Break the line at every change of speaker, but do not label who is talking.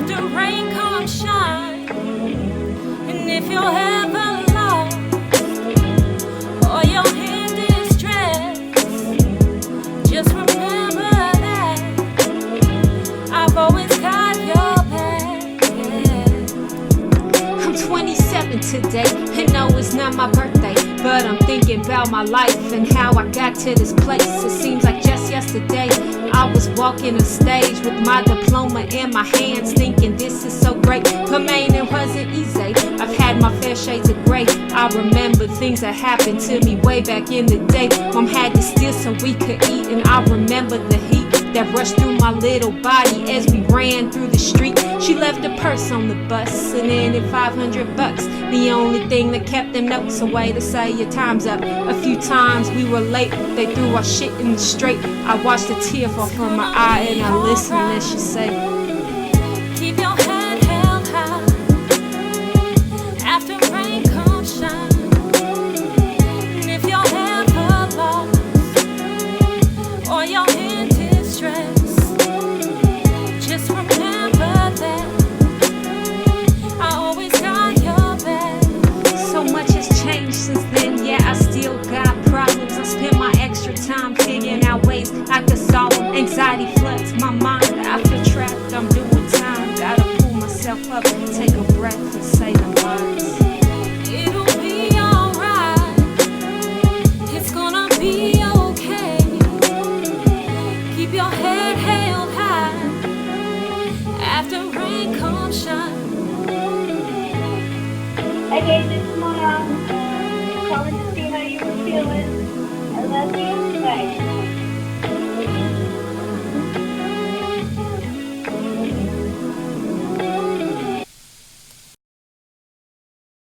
After rain comes shine. And if you're ever lost or your hand is stressed, just remember that I've always got your back. I'm 27 today, and no, it's not my birthday, but I'm thinking about my life and how I got to this place. It seems like just yesterday I was walking a stage with my diploma in my hands, thinking this is so great. But man, it wasn't easy. I've had my fair shades of gray. I remember things that happened to me way back in the day. Mom had to steal so we could eat, and I remember the heat that rushed through my little body as we ran through the street. She left a purse on the bus and in it $500. The only thing that kept them notes away to say your time's up. A few times we were late, they threw our shit in the straight. I watched a tear fall from my eye and I listened as she said, keep your head held high. After rain comes shine. And if you're ever lost or your hand is stressed, just remember that I always got your back. So much has changed since then, yeah, I still got problems. I spent my extra time figuring out ways I could solve them. Anxiety floods my mind, I feel trapped, I'm doing time. Gotta pull myself up, take a breath and say the words. It'll be alright, it's gonna be okay. Keep your head held high. After rain comes shine.
Okay, this is Mom. Calling to see how you were feeling. I love you. Bye.